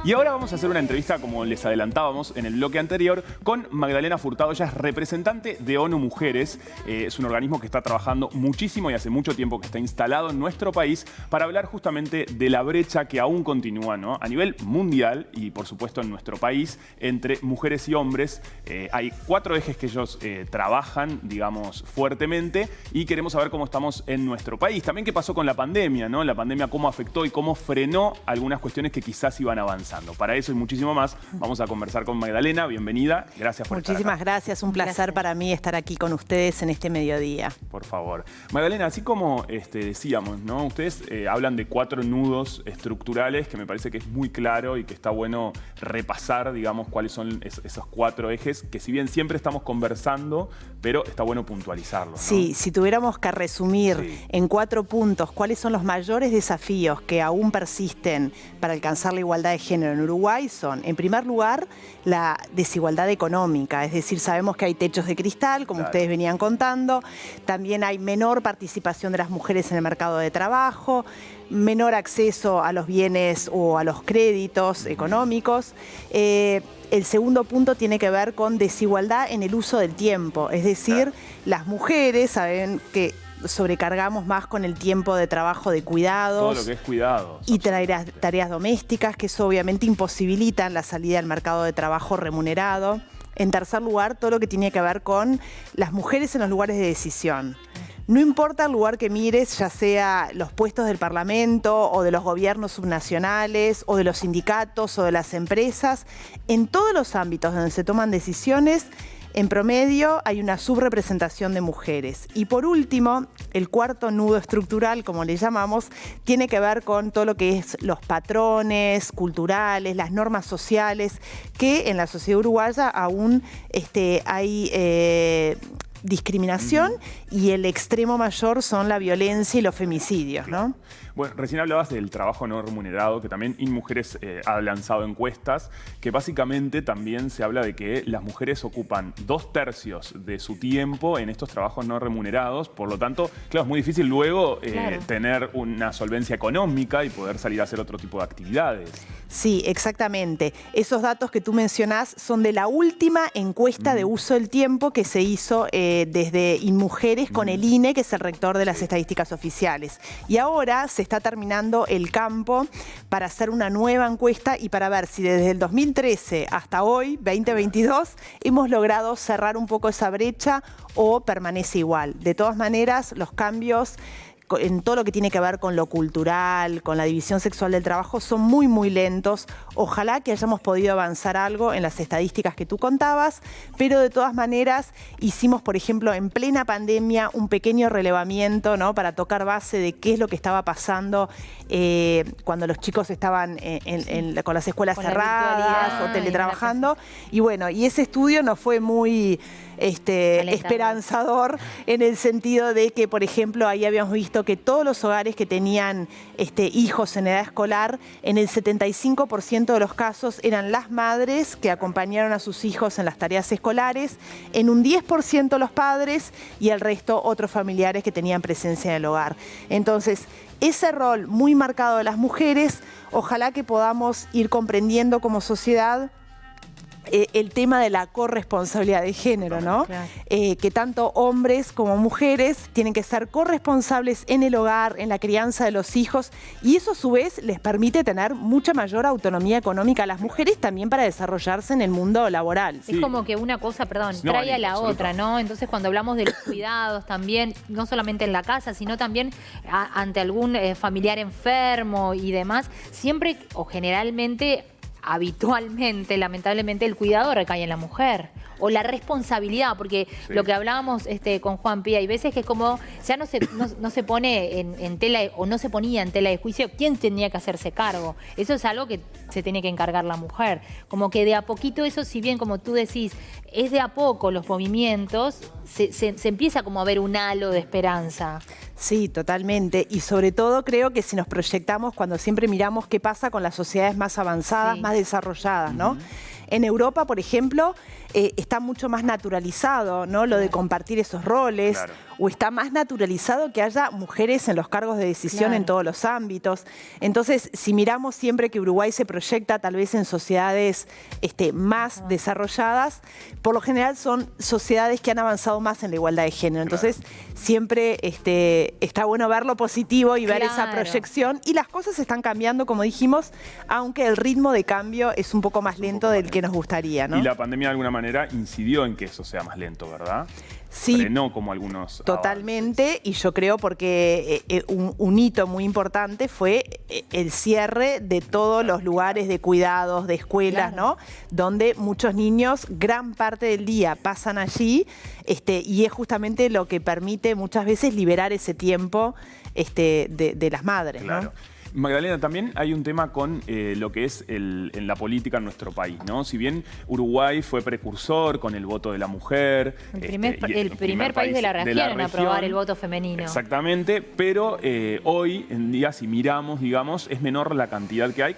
Y ahora vamos a hacer una entrevista, como les adelantábamos en el bloque anterior, con Magdalena Furtado. Ella es representante de ONU Mujeres. Es un organismo que está trabajando muchísimo y hace mucho tiempo que está instalado en nuestro país para hablar justamente de la brecha que aún continúa, ¿no?, a nivel mundial y, por supuesto, en nuestro país, entre mujeres y hombres. Hay 4 ejes que ellos trabajan, digamos, fuertemente, y queremos saber cómo estamos en nuestro país. También qué pasó con la pandemia, ¿no? La pandemia cómo afectó y cómo frenó algunas cuestiones que quizás iban avanzando. Para eso y muchísimo más vamos a conversar con Magdalena. Bienvenida. Gracias por estar acá. Muchísimas gracias. Un placer para mí estar aquí con ustedes en este mediodía. Por favor. Magdalena, así como decíamos, ¿no?, ustedes hablan de 4 nudos estructurales que me parece que es muy claro y que está bueno repasar, digamos, cuáles son esos 4 ejes que, si bien siempre estamos conversando, pero está bueno puntualizarlos, ¿no? Sí, si tuviéramos que resumir en 4 puntos cuáles son los mayores desafíos que aún persisten para alcanzar la igualdad de género en Uruguay, son, en primer lugar, la desigualdad económica. Es decir, sabemos que hay techos de cristal, como ustedes venían contando. También hay menor participación de las mujeres en el mercado de trabajo, menor acceso a los bienes o a los créditos económicos. El segundo punto tiene que ver con desigualdad en el uso del tiempo. Es decir, las mujeres saben que sobrecargamos más con el tiempo de trabajo de cuidados. Todo lo que es cuidados. Y tareas domésticas, que eso obviamente imposibilitan la salida al mercado de trabajo remunerado. En tercer lugar, todo lo que tiene que ver con las mujeres en los lugares de decisión. No importa el lugar que mires, ya sea los puestos del Parlamento o de los gobiernos subnacionales o de los sindicatos o de las empresas, en todos los ámbitos donde se toman decisiones, en promedio hay una subrepresentación de mujeres. Y por último, el cuarto nudo estructural, como le llamamos, tiene que ver con todo lo que es los patrones culturales, las normas sociales, que en la sociedad uruguaya aún hay discriminación, y el extremo mayor son la violencia y los femicidios, ¿no? Bueno, recién hablabas del trabajo no remunerado, que también InMujeres ha lanzado encuestas, que básicamente también se habla de que las mujeres ocupan 2/3 de su tiempo en estos trabajos no remunerados. Por lo tanto, claro, es muy difícil luego tener una solvencia económica y poder salir a hacer otro tipo de actividades. Sí, exactamente. Esos datos que tú mencionás son de la última encuesta de uso del tiempo que se hizo desde InMujeres con el INE, que es el rector de las estadísticas oficiales. Y ahora se está terminando el campo para hacer una nueva encuesta y para ver si desde el 2013 hasta hoy, 2022, hemos logrado cerrar un poco esa brecha o permanece igual. De todas maneras, los cambios en todo lo que tiene que ver con lo cultural, con la división sexual del trabajo, son muy, muy lentos. Ojalá que hayamos podido avanzar algo en las estadísticas que tú contabas, pero de todas maneras hicimos, por ejemplo, en plena pandemia, un pequeño relevamiento, ¿no?, para tocar base de qué es lo que estaba pasando cuando los chicos estaban con las escuelas cerradas o teletrabajando. Y bueno, y ese estudio nos fue muy esperanzador, en el sentido de que, por ejemplo, ahí habíamos visto que todos los hogares que tenían hijos en edad escolar, en el 75% de los casos eran las madres que acompañaron a sus hijos en las tareas escolares, en un 10% los padres y el resto otros familiares que tenían presencia en el hogar. Entonces, ese rol muy marcado de las mujeres, ojalá que podamos ir comprendiendo como sociedad el tema de la corresponsabilidad de género, ¿no? Claro. Que tanto hombres como mujeres tienen que ser corresponsables en el hogar, en la crianza de los hijos, y eso a su vez les permite tener mucha mayor autonomía económica a las mujeres también para desarrollarse en el mundo laboral. Es como que una cosa, trae a la otra, ¿no? Entonces, cuando hablamos de los cuidados también, no solamente en la casa, sino también ante algún familiar enfermo y demás, siempre o generalmente, habitualmente, lamentablemente, el cuidado recae en la mujer. O la responsabilidad, porque lo que hablábamos con Juan Pía, hay veces que es como ya no se pone en tela, o no se ponía en tela de juicio quién tenía que hacerse cargo. Eso es algo que se tiene que encargar la mujer. Como que de a poquito eso, si bien como tú decís, es de a poco los movimientos, se empieza como a ver un halo de esperanza. Sí, totalmente. Y sobre todo creo que si nos proyectamos, cuando siempre miramos qué pasa con las sociedades más avanzadas, más desarrolladas, ¿no? En Europa, por ejemplo, está mucho más naturalizado, ¿no?, lo de compartir esos roles. o está más naturalizado que haya mujeres en los cargos de decisión en todos los ámbitos. Entonces, si miramos siempre que Uruguay se proyecta tal vez en sociedades más desarrolladas, por lo general son sociedades que han avanzado más en la igualdad de género. Entonces, siempre está bueno ver lo positivo y ver esa proyección. Y las cosas están cambiando, como dijimos, aunque el ritmo de cambio es un poco más lento del que nos gustaría, ¿no? Y la pandemia de alguna manera incidió en que eso sea más lento, ¿verdad? Sí, frenó como algunos totalmente, avances. y yo creo porque un hito muy importante fue el cierre de todos los lugares de cuidados, de escuelas, ¿no? Donde muchos niños, gran parte del día pasan allí, y es justamente lo que permite muchas veces liberar ese tiempo de las madres, ¿no? Magdalena, también hay un tema con lo que es en la política en nuestro país, ¿no? Si bien Uruguay fue precursor con el voto de la mujer. El primer país de la región en aprobar el voto femenino. Exactamente, pero hoy en día, si miramos, digamos, es menor la cantidad que hay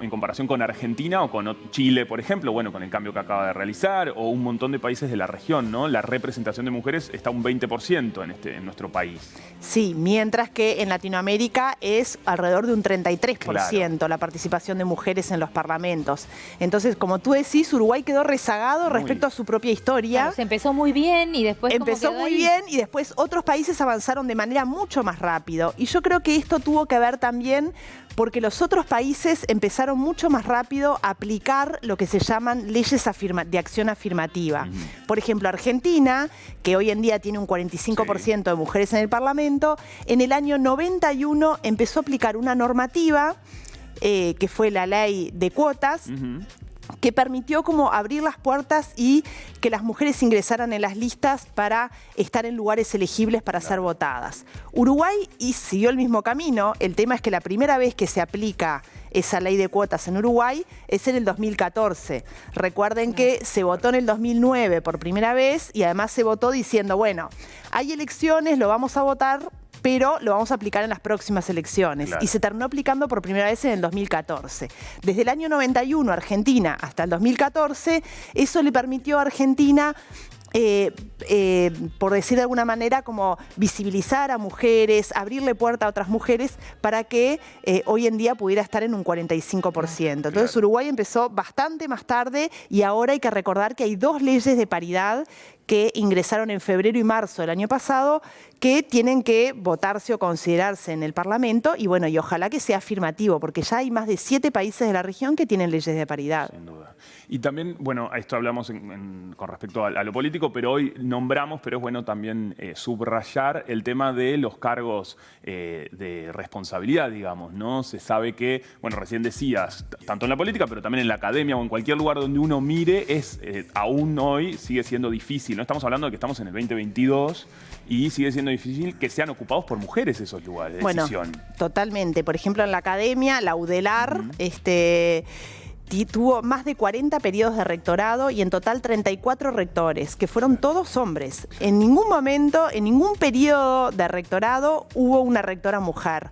en comparación con Argentina o con Chile, por ejemplo, bueno, con el cambio que acaba de realizar, o un montón de países de la región, ¿no? La representación de mujeres está un 20% en nuestro país. Sí, mientras que en Latinoamérica es alrededor de un 33% la participación de mujeres en los parlamentos. Entonces, como tú decís, Uruguay quedó rezagado respecto a su propia historia. Claro, se empezó muy bien y después empezó muy bien y después otros países avanzaron de manera mucho más rápido. Y yo creo que esto tuvo que ver también porque los otros países empezaron mucho más rápido a aplicar lo que se llaman leyes de acción afirmativa. Por ejemplo, Argentina, que hoy en día tiene un 45% de mujeres en el Parlamento, en el año 91 empezó a aplicar una normativa que fue la ley de cuotas, que permitió como abrir las puertas y que las mujeres ingresaran en las listas para estar en lugares elegibles para ser votadas. Uruguay siguió el mismo camino. El tema es que la primera vez que se aplica esa ley de cuotas en Uruguay es en el 2014. Recuerden que se votó en el 2009 por primera vez y además se votó diciendo, bueno, hay elecciones, lo vamos a votar, pero lo vamos a aplicar en las próximas elecciones. Y se terminó aplicando por primera vez en el 2014. Desde el año 91, Argentina, hasta el 2014, eso le permitió a Argentina, por decir de alguna manera, como visibilizar a mujeres, abrirle puerta a otras mujeres para que hoy en día pudiera estar en un 45%. Entonces Uruguay empezó bastante más tarde y ahora hay que recordar que hay 2 leyes de paridad que ingresaron en febrero y marzo del año pasado, que tienen que votarse o considerarse en el Parlamento, y bueno, y ojalá que sea afirmativo, porque ya hay más de 7 países de la región que tienen leyes de paridad. Sin duda. Y también, bueno, a esto hablamos con respecto a lo político, pero hoy nombramos, pero es bueno también subrayar el tema de los cargos de responsabilidad, digamos, ¿no? Se sabe que, bueno, recién decías, tanto en la política, pero también en la academia o en cualquier lugar donde uno mire, aún hoy sigue siendo difícil, ¿no? Estamos hablando de que estamos en el 2022 y sigue siendo difícil que sean ocupados por mujeres esos lugares de decisión. Totalmente. Por ejemplo, en la academia, la UDELAR, tuvo más de 40 periodos de rectorado y en total 34 rectores, que fueron todos hombres. En ningún momento, en ningún periodo de rectorado hubo una rectora mujer.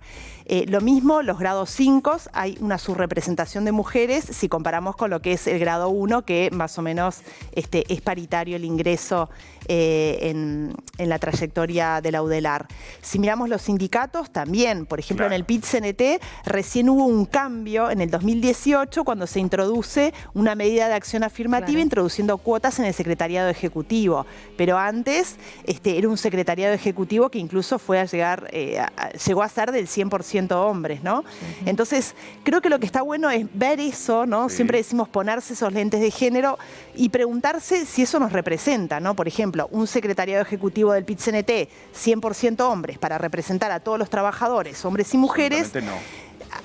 Lo mismo, los grados 5, hay una subrepresentación de mujeres si comparamos con lo que es el grado 1, que más o menos es paritario el ingreso en la trayectoria de la UDELAR. Si miramos los sindicatos, también, por ejemplo, en el PIT-CNT, recién hubo un cambio en el 2018 cuando se introduce una medida de acción afirmativa introduciendo cuotas en el secretariado ejecutivo. Pero antes era un secretariado ejecutivo que incluso fue llegó a ser del 100% hombres, ¿no? Entonces, creo que lo que está bueno es ver eso, ¿no? Siempre decimos ponerse esos lentes de género y preguntarse si eso nos representa, ¿no? Por ejemplo, un secretariado ejecutivo del PIT-CNT, 100% hombres, para representar a todos los trabajadores, hombres y mujeres.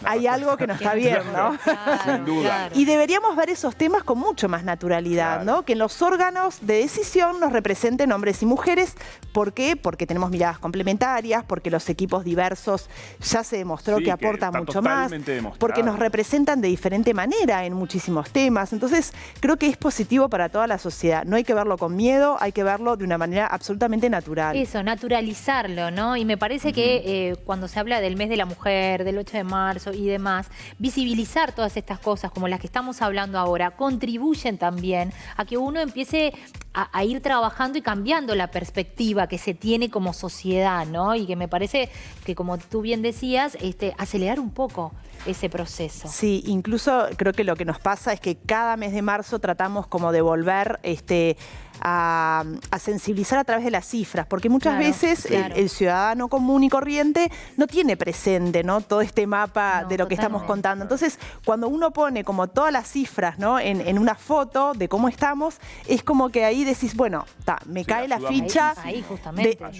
Hay algo que no está bien, ¿no? Sin duda. Y deberíamos ver esos temas con mucho más naturalidad, ¿no? Que en los órganos de decisión nos representen hombres y mujeres. ¿Por qué? Porque tenemos miradas complementarias, porque los equipos diversos ya se demostró que aportan mucho más, porque nos representan de diferente manera en muchísimos temas. Entonces, creo que es positivo para toda la sociedad. No hay que verlo con miedo, hay que verlo de una manera absolutamente natural. Eso, naturalizarlo, ¿no? Y me parece que cuando se habla del mes de la mujer, del 8 de marzo, marzo y demás, visibilizar todas estas cosas como las que estamos hablando ahora, contribuyen también a que uno empiece a ir trabajando y cambiando la perspectiva que se tiene como sociedad, ¿no? Y que me parece que, como tú bien decías, acelerar un poco ese proceso. Sí, incluso creo que lo que nos pasa es que cada mes de marzo tratamos como de volver a sensibilizar a través de las cifras, porque muchas veces el ciudadano común y corriente no tiene presente, ¿no?, todo este mapa de lo que estamos contando. Entonces, cuando uno pone como todas las cifras, ¿no?, en una foto de cómo estamos, es como que ahí decís, bueno, me cae la ficha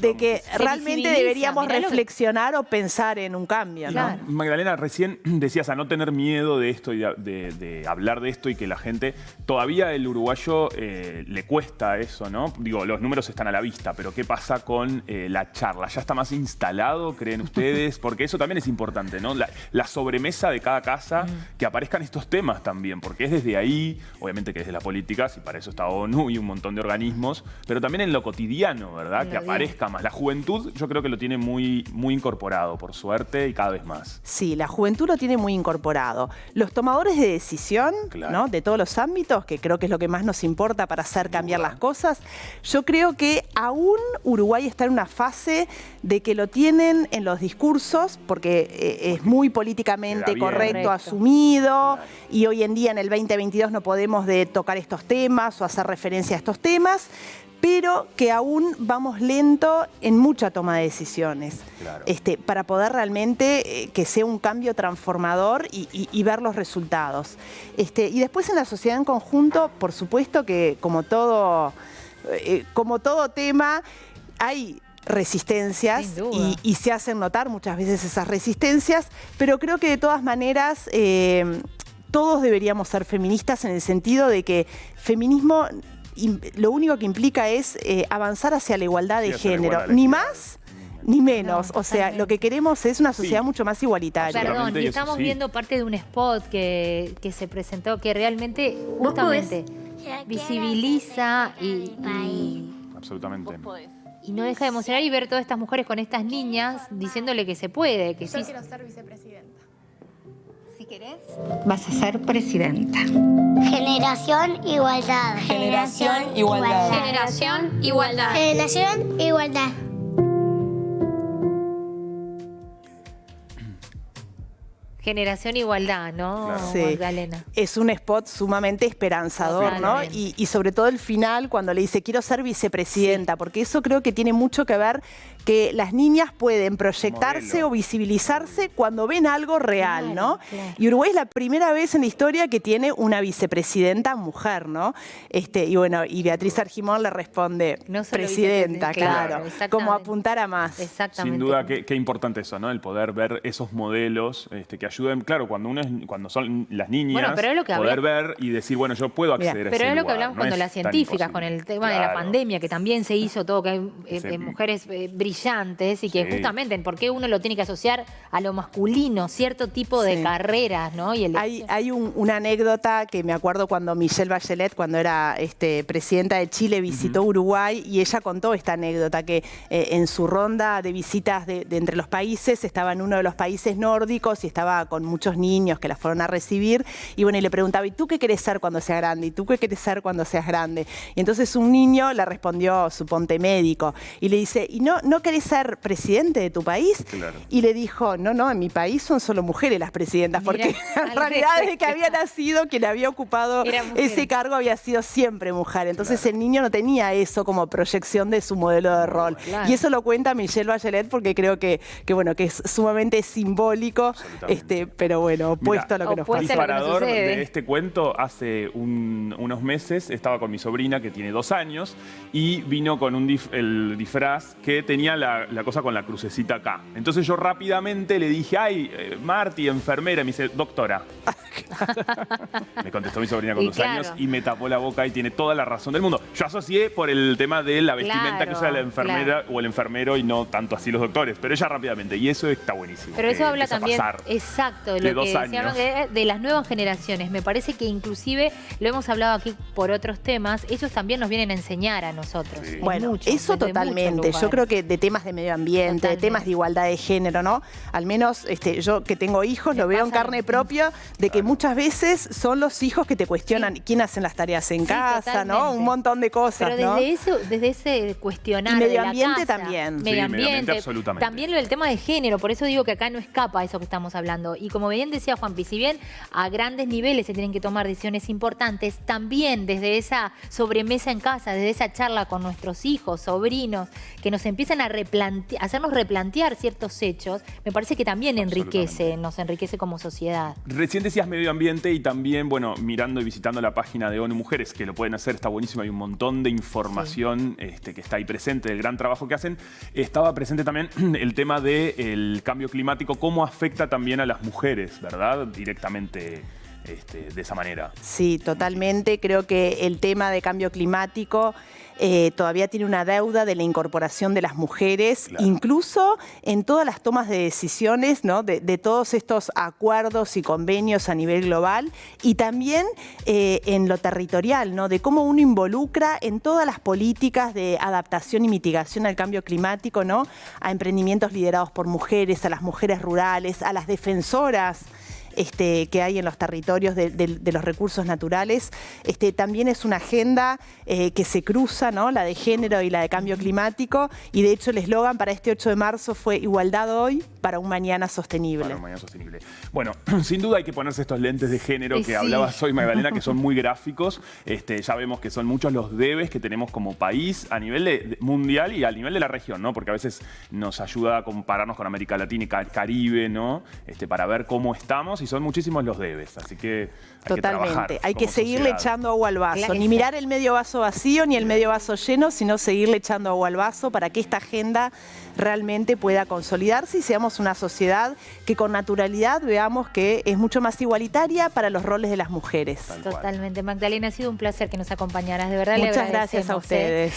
de que realmente deberíamos reflexionar o pensar en un cambio, ¿no? Claro. Magdalena, recién decías a no tener miedo de esto y de hablar de esto, y que la gente, todavía el uruguayo le cuesta eso, ¿no? Digo, los números están a la vista, pero ¿qué pasa con la charla? ¿Ya está más instalado, creen ustedes? Porque eso también es importante, ¿no? La sobremesa de cada casa, que aparezcan estos temas también, porque es desde ahí, obviamente que desde la política, si para eso está ONU y un montón de organismos, pero también en lo cotidiano, ¿verdad? Que aparezca más. La juventud yo creo que lo tiene muy, muy incorporado, por suerte, y cada vez más. Sí, la juventud lo tiene muy incorporado. Los tomadores de decisión, ¿no?, de todos los ámbitos, que creo que es lo que más nos importa para hacer cambiar las cosas, yo creo que aún Uruguay está en una fase de que lo tienen en los discursos, porque es muy políticamente correcto, asumido, y hoy en día en el 2022 no podemos tocar estos temas o hacer referencia a estos temas, pero que aún vamos lento en mucha toma de decisiones, para poder realmente que sea un cambio transformador y ver los resultados. Y después en la sociedad en conjunto, por supuesto que como todo tema, hay resistencias y se hacen notar muchas veces esas resistencias, pero creo que de todas maneras todos deberíamos ser feministas, en el sentido de que feminismo lo único que implica es avanzar hacia la igualdad de género, ni más ni menos. O sea, lo que queremos es una sociedad mucho más igualitaria. Perdón, y estamos viendo parte de un spot que se presentó, que realmente justamente visibiliza Absolutamente. Y no deja de emocionar, y ver todas estas mujeres con estas niñas diciéndole que se puede, que sí. Yo quiero ser vicepresidenta. Si querés, vas a ser presidenta. Generación Igualdad. Generación Igualdad. Generación Igualdad. Generación Igualdad. Generación Igualdad, ¿no, Magdalena? Es un spot sumamente esperanzador, ¿no? Y sobre todo el final, cuando le dice, quiero ser vicepresidenta, porque eso creo que tiene mucho que ver, que las niñas pueden proyectarse o visibilizarse cuando ven algo real, ¿no? Y Uruguay es la primera vez en la historia que tiene una vicepresidenta mujer, ¿no? Y bueno, y Beatriz Argimón le responde, presidenta, claro, como apuntar a más. Sin duda, qué importante eso, ¿no? El poder ver esos modelos que ayuden, claro, cuando son las niñas, poder ver y decir, bueno, yo puedo acceder a ese lugar. Pero es lo que hablamos cuando las científicas, con el tema de la pandemia, que también se hizo todo, que hay mujeres brillantes, y que justamente, ¿por qué uno lo tiene que asociar a lo masculino? Cierto tipo de carreras, ¿no? Y hay una anécdota que me acuerdo cuando Michelle Bachelet, cuando era presidenta de Chile, visitó Uruguay, y ella contó esta anécdota, que en su ronda de visitas de entre los países, estaba en uno de los países nórdicos y estaba con muchos niños que la fueron a recibir, y bueno, y le preguntaba, ¿y tú qué querés ser cuando seas grande? ¿Y tú qué querés ser cuando seas grande? Y entonces un niño le respondió, suponte médico, y le dice, ¿y no querés ser presidente de tu país? Y le dijo, no, en mi país son solo mujeres las presidentas, porque en realidad desde que había nacido, quien había ocupado ese cargo había sido siempre mujer. Entonces el niño no tenía eso como proyección de su modelo de rol. Y eso lo cuenta Michelle Bachelet, porque creo que es sumamente simbólico, pero bueno, opuesto a lo que nos pasa. El disparador de este cuento, hace unos meses estaba con mi sobrina, que tiene 2 años, y vino con el disfraz que tenía la cosa con la crucecita acá. Entonces yo rápidamente le dije, ay, Marti, enfermera, y me dice, doctora. Me contestó mi sobrina con 2 años y me tapó la boca y tiene toda la razón del mundo. Yo asocié por el tema de la vestimenta que usa la enfermera o el enfermero y no tanto así los doctores, pero ella rápidamente, y eso está buenísimo. Pero eso habla también, exacto, de lo que decíamos de las nuevas generaciones. Me parece que inclusive, lo hemos hablado aquí por otros temas, ellos también nos vienen a enseñar a nosotros. Sí. Bueno, eso totalmente. Yo creo que de temas de medio ambiente, de temas de igualdad de género, ¿no? Al menos yo que tengo hijos, lo veo en carne propia, de que muchas veces son los hijos que te cuestionan quién hacen las tareas en casa, totalmente. ¿No? Un montón de cosas, pero desde ese cuestionar y medio de la ambiente casa, también. Medio ambiente, absolutamente. También el tema de género, por eso digo que acá no escapa eso que estamos hablando. Y como bien decía Juanpi, si bien a grandes niveles se tienen que tomar decisiones importantes, también desde esa sobremesa en casa, desde esa charla con nuestros hijos, sobrinos, que nos empiezan a hacernos replantear ciertos hechos, me parece que también nos enriquece como sociedad. Recién decías medio ambiente y también, bueno, mirando y visitando la página de ONU Mujeres, que lo pueden hacer, está buenísimo, hay un montón de información que está ahí presente, del gran trabajo que hacen. Estaba presente también el tema del cambio climático, cómo afecta también a las mujeres, ¿verdad? Directamente de esa manera. Sí, totalmente. Creo que el tema de cambio climático todavía tiene una deuda de la incorporación de las mujeres, incluso en todas las tomas de decisiones, ¿no? de todos estos acuerdos y convenios a nivel global, y también en lo territorial, ¿no? De cómo uno involucra en todas las políticas de adaptación y mitigación al cambio climático, ¿no? A emprendimientos liderados por mujeres, a las mujeres rurales, a las defensoras que hay en los territorios de los recursos naturales. También es una agenda que se cruza, ¿no? La de género y la de cambio climático, y de hecho el eslogan para este 8 de marzo fue Igualdad hoy para un mañana sostenible. Para un mañana sostenible. Bueno, sin duda hay que ponerse estos lentes de género que hablabas hoy, Magdalena, que son muy gráficos. Ya vemos que son muchos los debes que tenemos como país a nivel mundial y a nivel de la región, ¿no? Porque a veces nos ayuda a compararnos con América Latina y Caribe, ¿no? Para ver cómo estamos, y son muchísimos los debes, así que hay que trabajar. Hay que seguirle echando agua al vaso, ni mirar el medio vaso vacío ni el medio vaso lleno, sino seguirle echando agua al vaso para que esta agenda realmente pueda consolidarse y seamos una sociedad que con naturalidad veamos que es mucho más igualitaria para los roles de las mujeres. Totalmente. Magdalena, ha sido un placer que nos acompañaras, de verdad. Muchas gracias a ustedes.